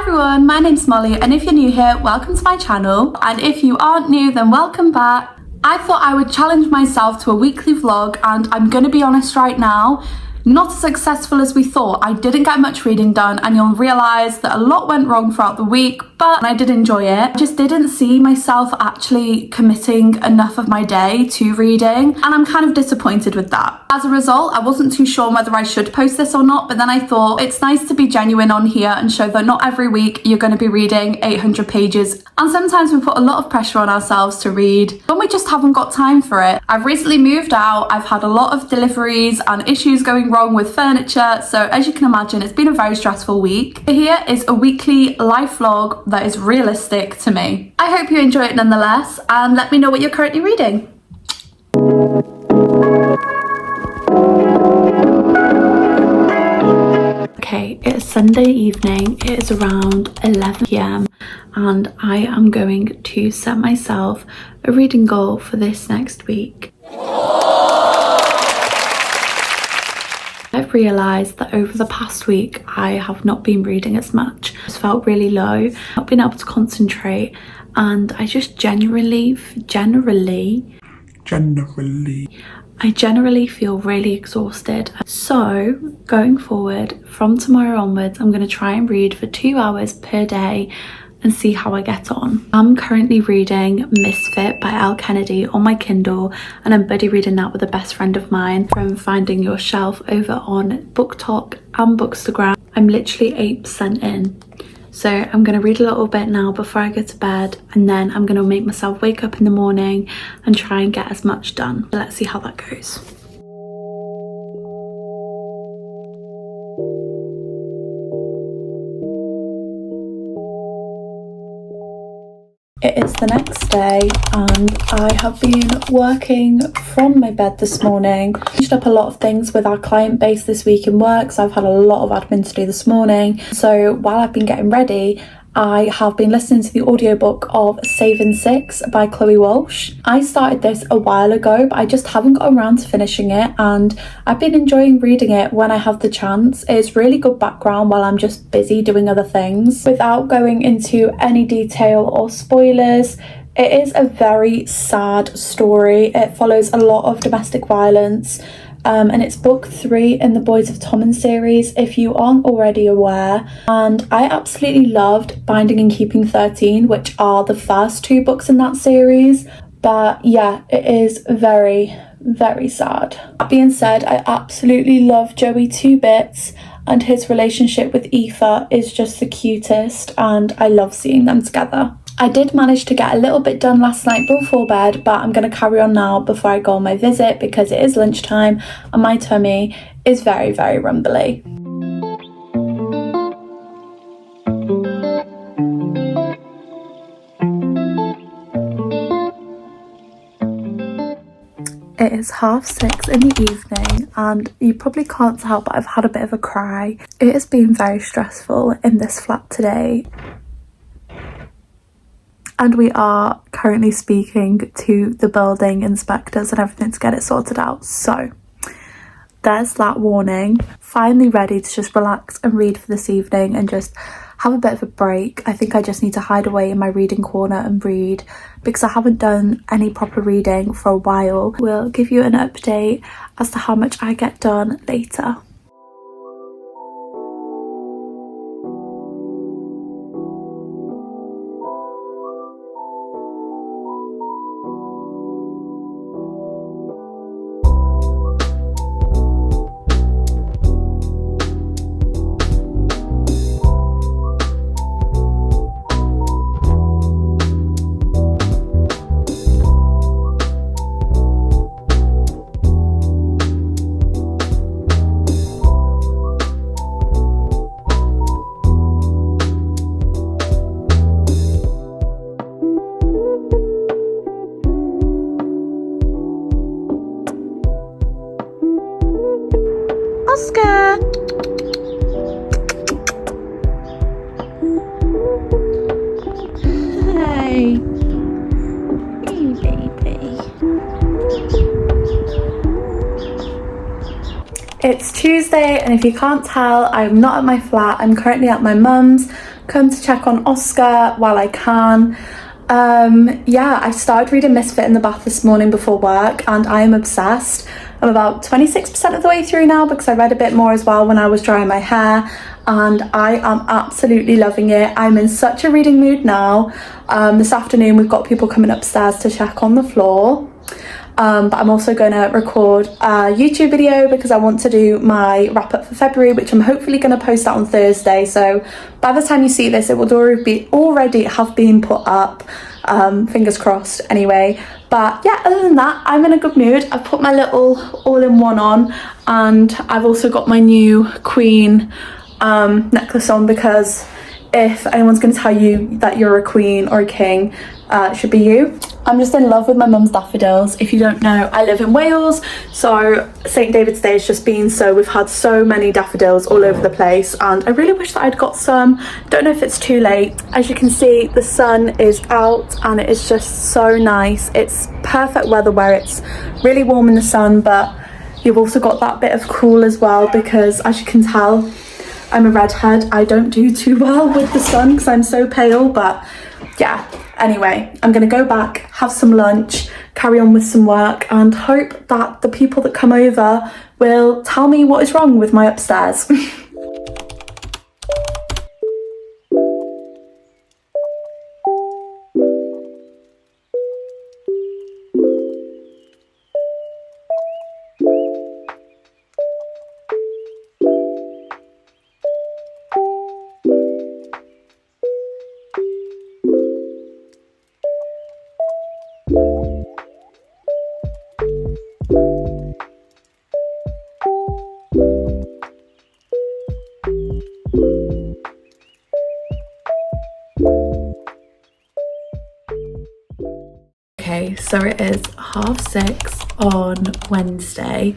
everyone, my name's Molly, and if you're new here, welcome to my channel, and if you aren't new, then welcome back. I thought I would challenge myself to a weekly vlog, and I'm gonna be honest right now, not as successful as we thought. I didn't get much reading done, and you'll realise that a lot went wrong throughout the week, but I did enjoy it. I just didn't see myself actually committing enough of my day to reading, and I'm kind of disappointed with that. As a result, I wasn't too sure whether I should post this or not, but then I thought it's nice to be genuine on here and show that not every week you're going to be reading 800 pages, and sometimes we put a lot of pressure on ourselves to read when we just haven't got time for it. I've recently moved out, I've had a lot of deliveries and issues going wrong with furniture, so as you can imagine, it's been a very stressful week. Here is a weekly life vlog that is realistic to me. I hope you enjoy it nonetheless, and let me know what you're currently reading. Okay, it's Sunday evening, it is around 11 p.m. and I am going to set myself a reading goal for this next week. I've realised that over the past week I have not been reading as much. I just felt really low, not been able to concentrate, and I just generally feel really exhausted. So going forward from tomorrow onwards, I'm going to try and read for 2 hours per day and see how I get on. I'm currently reading Misfit by Elle Kennedy on my Kindle, and I'm buddy reading that with a best friend of mine from Finding Your Shelf over on BookTok and Bookstagram. I'm literally 8% in. So I'm going to read a little bit now before I go to bed, and then I'm going to make myself wake up in the morning and try and get as much done. So let's see how that goes. It is the next day and I have been working from my bed this morning. Finished up a lot of things with our client base this week in work, so I've had a lot of admin to do this morning. So while I've been getting ready, I have been listening to the audiobook of Saving Six by Chloe Walsh. I started this a while ago, but I just haven't got around to finishing it, and I've been enjoying reading it when I have the chance. It's really good background while I'm just busy doing other things. Without going into any detail or spoilers, it is a very sad story. It follows a lot of domestic violence. And it's book 3 in the Boys of Tommen series, if you aren't already aware. And I absolutely loved Binding and Keeping 13, which are the first 2 books in that series. But yeah, it is very, very sad. That being said, I absolutely love Joey 2 Bits, and his relationship with Aoife is just the cutest, and I love seeing them together. I did manage to get a little bit done last night before bed, but I'm going to carry on now before I go on my visit because it is lunchtime and my tummy is very, very rumbly. It is 6:30 in the evening and you probably can't tell, but I've had a bit of a cry. It has been very stressful in this flat today. And we are currently speaking to the building inspectors and everything to get it sorted out. So there's that warning. Finally ready to just relax and read for this evening and just have a bit of a break. I think I just need to hide away in my reading corner and read because I haven't done any proper reading for a while. We'll give you an update as to how much I get done later. Oscar! Hey! Hey, baby. It's Tuesday, and if you can't tell, I'm not at my flat. I'm currently at my mum's come to check on Oscar while I can. Yeah, I started reading Misfit in the bath this morning before work and I am obsessed. I'm about 26% of the way through now because I read a bit more as well when I was drying my hair, and I am absolutely loving it. I'm in such a reading mood now. This afternoon we've got people coming upstairs to check on the floor. But I'm also going to record a YouTube video because I want to do my wrap up for February, which I'm hopefully going to post that on Thursday. So by the time you see this, it will already have been put up. Fingers crossed anyway. But yeah, other than that, I'm in a good mood. I've put my little all-in-one on, and I've also got my new Queen necklace on, because if anyone's going to tell you that you're a queen or a king, it should be you. I'm just in love with my mum's daffodils. If you don't know, I live in Wales, so St. David's Day has just been, so we've had so many daffodils all over the place, and I really wish that I'd got some. Don't know if it's too late. As you can see, the sun is out and it is just so nice. It's perfect weather where it's really warm in the sun, but you've also got that bit of cool as well, because as you can tell, I'm a redhead. I don't do too well with the sun because I'm so pale, but yeah. Anyway, I'm gonna go back, have some lunch, carry on with some work, and hope that the people that come over will tell me what is wrong with my upstairs. Okay, so it is 6:30 on Wednesday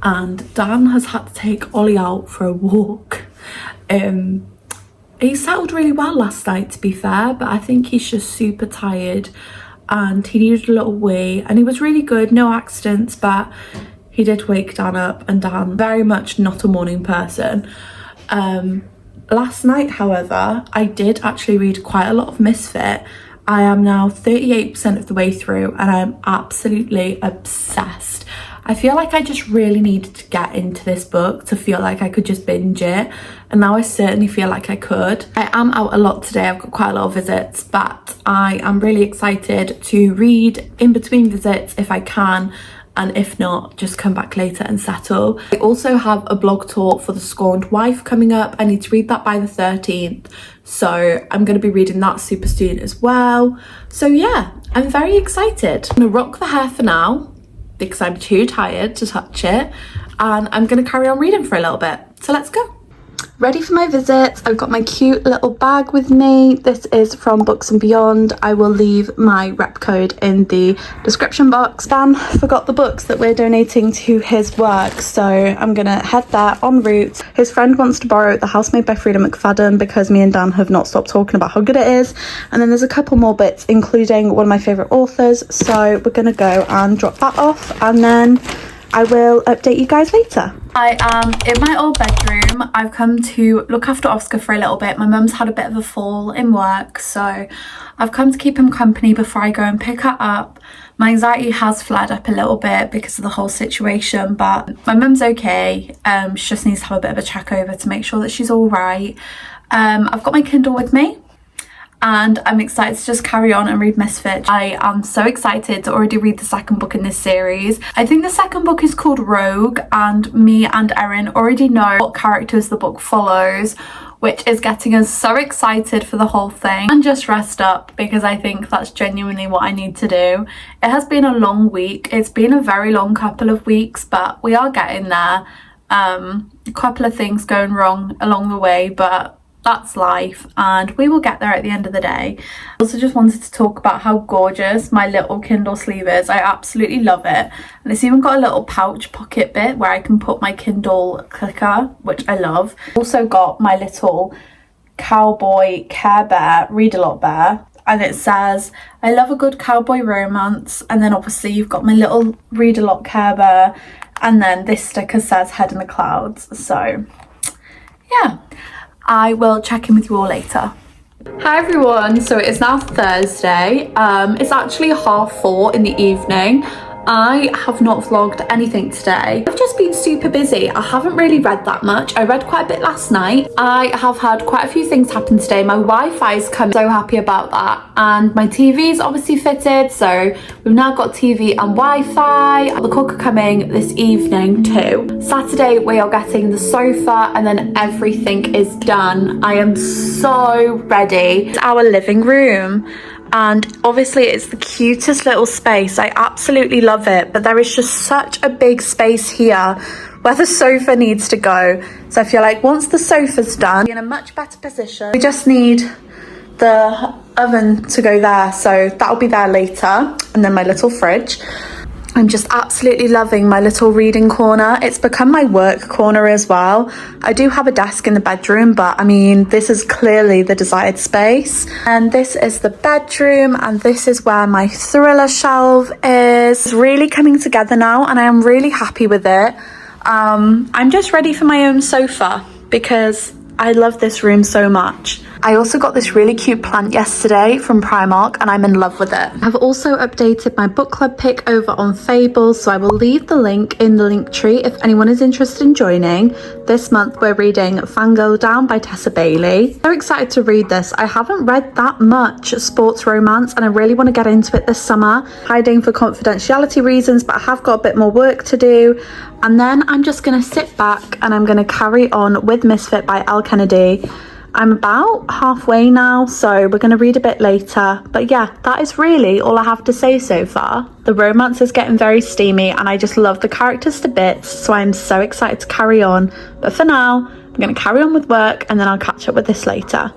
and Dan has had to take Ollie out for a walk. He settled really well last night, to be fair, but I think he's just super tired and he needed a little wee, and he was really good, no accidents, but he did wake Dan up, and Dan very much not a morning person. Last night, however, I did actually read quite a lot of Misfit. I am now 38% of the way through and I'm absolutely obsessed. I feel like I just really needed to get into this book to feel like I could just binge it, and now I certainly feel like I could. I am out a lot today, I've got quite a lot of visits, but I am really excited to read in between visits if I can, and if not, just come back later and settle. I also have a blog tour for The Scorned Wife coming up. I need to read that by the 13th, so I'm going to be reading that super soon as well. So yeah, I'm very excited. I'm going to rock the hair for now because I'm too tired to touch it, and I'm going to carry on reading for a little bit. So let's go. Ready for my visits. I've got my cute little bag with me. This is from Books and Beyond. I will leave my rep code in the description box. Dan forgot the books that we're donating to his work, so I'm gonna head there en route. His friend wants to borrow The House Made by Frida McFadden because me and Dan have not stopped talking about how good it is, and then there's a couple more bits including one of my favourite authors, so we're gonna go and drop that off and then I will update you guys later. I am in my old bedroom. I've come to look after Oscar for a little bit. My mum's had a bit of a fall in work, so I've come to keep him company before I go and pick her up. My anxiety has flared up a little bit because of the whole situation, but my mum's okay. She just needs to have a bit of a check over to make sure that she's all right. I've got my Kindle with me, and I'm excited to just carry on and read Misfit. I am so excited to already read the second book in this series. I think the second book is called Rogue, and me and Erin already know what characters the book follows, which is getting us so excited for the whole thing. And just rest up because I think that's genuinely what I need to do. It has been a long week. It's been a very long couple of weeks, but we are getting there. A couple of things going wrong along the way, but that's life and we will get there at the end of the day. I also just wanted to talk about how gorgeous my little Kindle sleeve is. I absolutely love it, and it's even got a little pouch pocket bit where I can put my Kindle clicker, which I love. Also got my little cowboy Care Bear Read-A-Lot bear, and it says I love a good cowboy romance, and then obviously you've got my little Read-A-Lot Care Bear, and then this sticker says Head in the Clouds. So yeah, I will check in with you all later. Hi everyone, so it is now Thursday. It's actually 4:30 in the evening. I have not vlogged anything today. I've just been super busy. I haven't really read that much. I read quite a bit last night. I have had quite a few things happen today. My Wi-Fi's come, so happy about that. And my TV's obviously fitted, so we've now got TV and Wi-Fi. The cooker coming this evening too. Saturday we are getting the sofa and then everything is done. I am so ready. It's our living room. And obviously it's the cutest little space. I absolutely love it, but there is just such a big space here where the sofa needs to go. So I feel like once the sofa's done, we're in a much better position. We just need the oven to go there, so that'll be there later. And then my little fridge. I'm just absolutely loving my little reading corner. It's become my work corner as well. I do have a desk in the bedroom, but I mean, this is clearly the desired space. And this is the bedroom, and this is where my thriller shelf is. It's really coming together now, and I am really happy with it. I'm just ready for my own sofa because I love this room so much. I also got this really cute plant yesterday from Primark and I'm in love with it. I've also updated my book club pick over on Fable, so I will leave the link in the link tree if anyone is interested in joining. This month we're reading Fangirl Down by Tessa Bailey. So excited to read this. I haven't read that much sports romance and I really want to get into it this summer. Hiding for confidentiality reasons, but I have got a bit more work to do. And then I'm just going to sit back and I'm going to carry on with Misfit by Elle Kennedy. I'm about halfway now, so we're going to read a bit later. But yeah, that is really all I have to say so far. The romance is getting very steamy and I just love the characters to bits, so I'm so excited to carry on. But for now, I'm going to carry on with work and then I'll catch up with this later.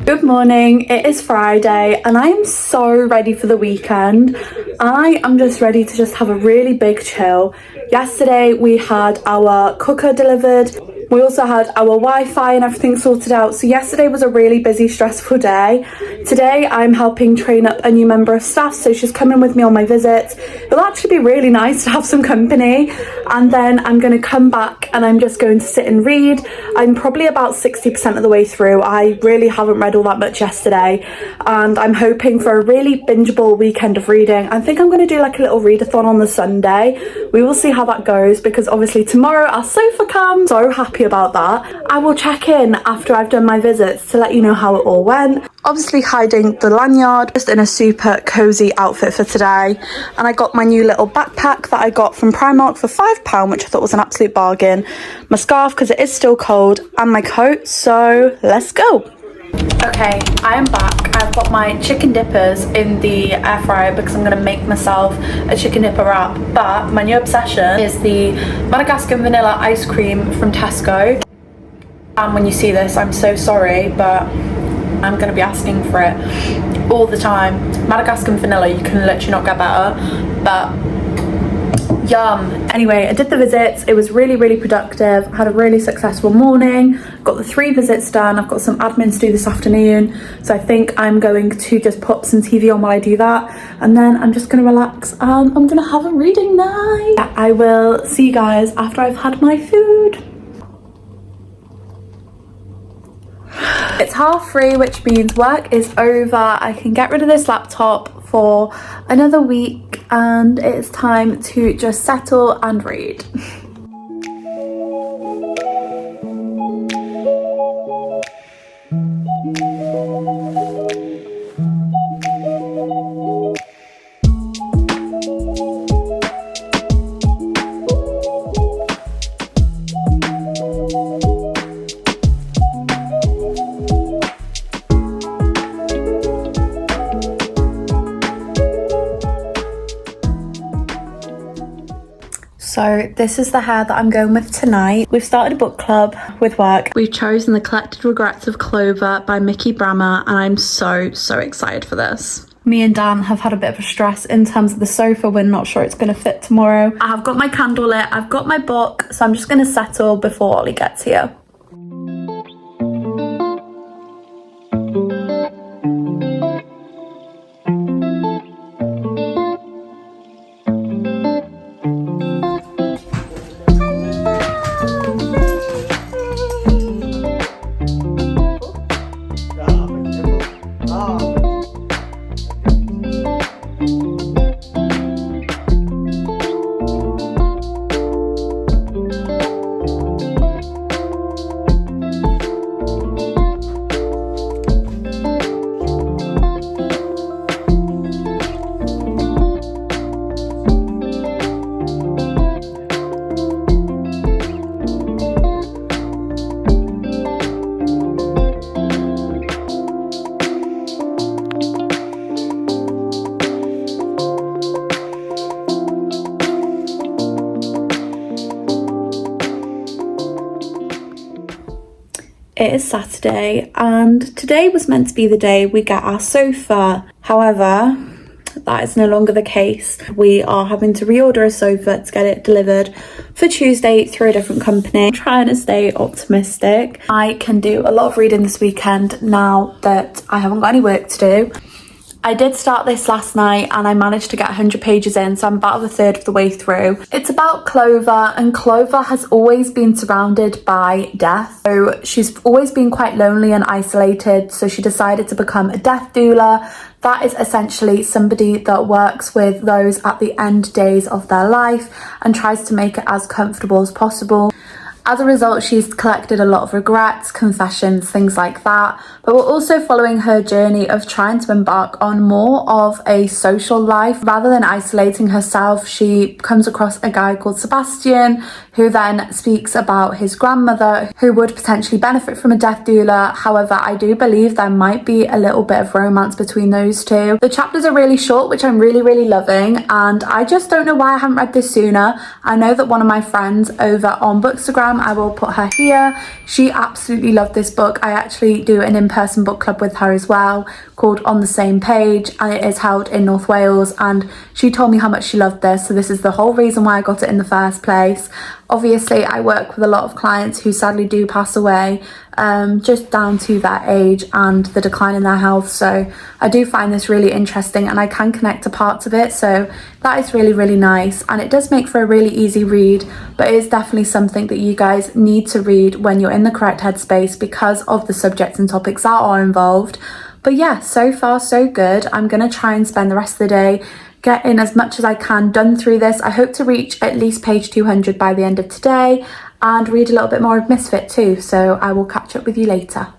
Good morning, it is Friday and I am so ready for the weekend. I am just ready to just have a really big chill. Yesterday we had our cooker delivered. We also had our Wi-Fi and everything sorted out. So yesterday was a really busy, stressful day. Today I'm helping train up a new member of staff, so she's coming with me on my visits. It'll actually be really nice to have some company. And then I'm going to come back and I'm just going to sit and read. I'm probably about 60% of the way through. I really haven't read all that much yesterday. And I'm hoping for a really bingeable weekend of reading. I think I'm going to do like a little readathon on the Sunday. We will see how that goes because obviously tomorrow our sofa comes. So happy about that. I will check in after I've done my visits to let you know how it all went. Obviously hiding the lanyard, just in a super cozy outfit for today. And I got my new little backpack that I got from Primark for £5, which I thought was an absolute bargain. My scarf because it is still cold, and my coat, so let's go. Okay, I am back. I've got my chicken dippers in the air fryer because I'm going to make myself a chicken dipper wrap. But my new obsession is the Madagascar vanilla ice cream from Tesco. And when you see this, I'm so sorry, but I'm going to be asking for it all the time. Madagascar vanilla, you can literally not get better, but yum. Anyway, I did the visits. It was really, really productive. I had a really successful morning. Got the 3 visits done. I've got some admin to do this afternoon. So I think I'm going to just pop some TV on while I do that. And then I'm just going to relax and I'm going to have a reading night. I will see you guys after I've had my food. It's 3:30, which means work is over. I can get rid of this laptop for another week and it's time to just settle and read. So this is the hair that I'm going with tonight. We've started a book club with work. We've chosen The Collected Regrets of Clover by Miki Bramah, and I'm so excited for this. Me and Dan have had a bit of a stress in terms of the sofa. We're not sure it's going to fit tomorrow. I have got my candle lit, I've got my book, so I'm just going to settle before Ollie gets here. It is Saturday and today was meant to be the day we get our sofa. However, that is no longer the case. We are having to reorder a sofa to get it delivered for Tuesday through a different company. I'm trying to stay optimistic. I can do a lot of reading this weekend now that I haven't got any work to do. I did start this last night and I managed to get 100 pages in, so I'm about a third of the way through. It's about Clover, and Clover has always been surrounded by death. So she's always been quite lonely and isolated, so she decided to become a death doula. That is essentially somebody that works with those at the end days of their life and tries to make it as comfortable as possible. As a result, she's collected a lot of regrets, confessions, things like that. But we're also following her journey of trying to embark on more of a social life. Rather than isolating herself, she comes across a guy called Sebastian, who then speaks about his grandmother, who would potentially benefit from a death doula. However, I do believe there might be a little bit of romance between those two. The chapters are really short, which I'm really loving, and I just don't know why I haven't read this sooner. I know that one of my friends over on Bookstagram, I will put her here, she absolutely loved this book. I actually do an in-person book club with her as well, called On the Same Page, and it is held in North Wales, and she told me how much she loved this, so this is the whole reason why I got it in the first place. Obviously, I work with a lot of clients who sadly do pass away, just down to their age and the decline in their health, so I do find this really interesting and I can connect to parts of it, so that is really nice, and it does make for a really easy read, but it is definitely something that you guys need to read when you're in the correct headspace because of the subjects and topics that are involved. But yeah, so far so good. I'm gonna try and spend the rest of the day getting as much as I can done through this. I hope to reach at least page 200 by the end of today and read a little bit more of Misfit too, so I will catch up with you later.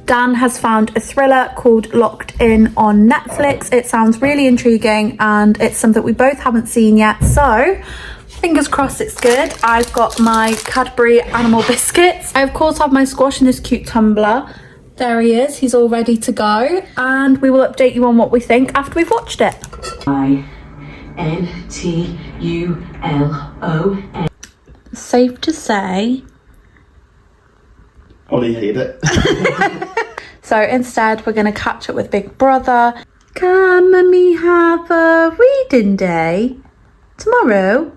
Dan has found a thriller called Locked In on Netflix. It sounds really intriguing and it's something we both haven't seen yet, so fingers crossed it's good. I've got my Cadbury animal biscuits. I of course have my squash in this cute tumbler. There he is, he's all ready to go, and we will update you on what we think after we've watched it. INTULON. Safe to say Ollie hate it. So instead, we're going to catch up with Big Brother. Can Mummy have a reading day tomorrow?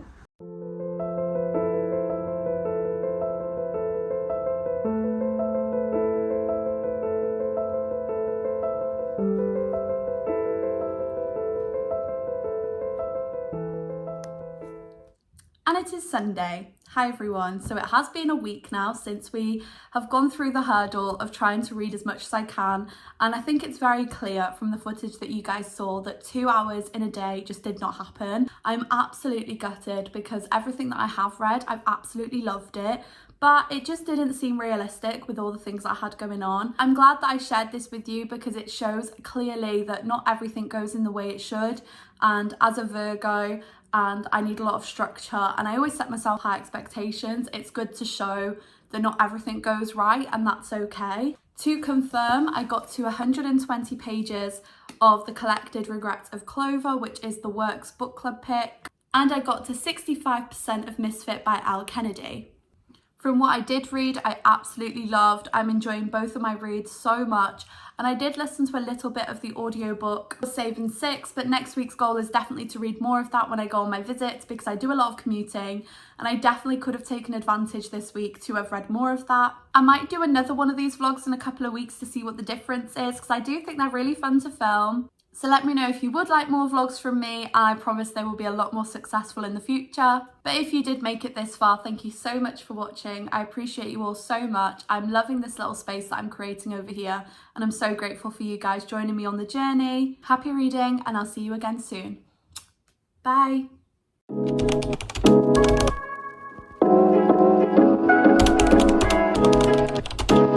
it is Sunday. Hi everyone. So it has been a week now since we have gone through the hurdle of trying to read as much as I can, and I think it's very clear from the footage that you guys saw that 2 hours in a day just did not happen. I'm absolutely gutted because everything that I have read, I've absolutely loved it, but it just didn't seem realistic with all the things that I had going on. I'm glad that I shared this with you because it shows clearly that not everything goes in the way it should, and as a Virgo, and I need a lot of structure, and I always set myself high expectations. It's good to show that not everything goes right, and that's okay. To confirm, I got to 120 pages of The Collected Regrets of Clover, which is the Works book club pick, and I got to 65% of Misfit by Al Kennedy. From what I did read, I absolutely loved. I'm enjoying both of my reads so much. And I did listen to a little bit of the audiobook, Saving Six, but next week's goal is definitely to read more of that when I go on my visits because I do a lot of commuting and I definitely could have taken advantage this week to have read more of that. I might do another one of these vlogs in a couple of weeks to see what the difference is because I do think they're really fun to film. So let me know if you would like more vlogs from me, and I promise they will be a lot more successful in the future. But if you did make it this far, thank you so much for watching. I appreciate you all so much. I'm loving this little space that I'm creating over here, and I'm so grateful for you guys joining me on the journey. Happy reading, and I'll see you again soon. Bye.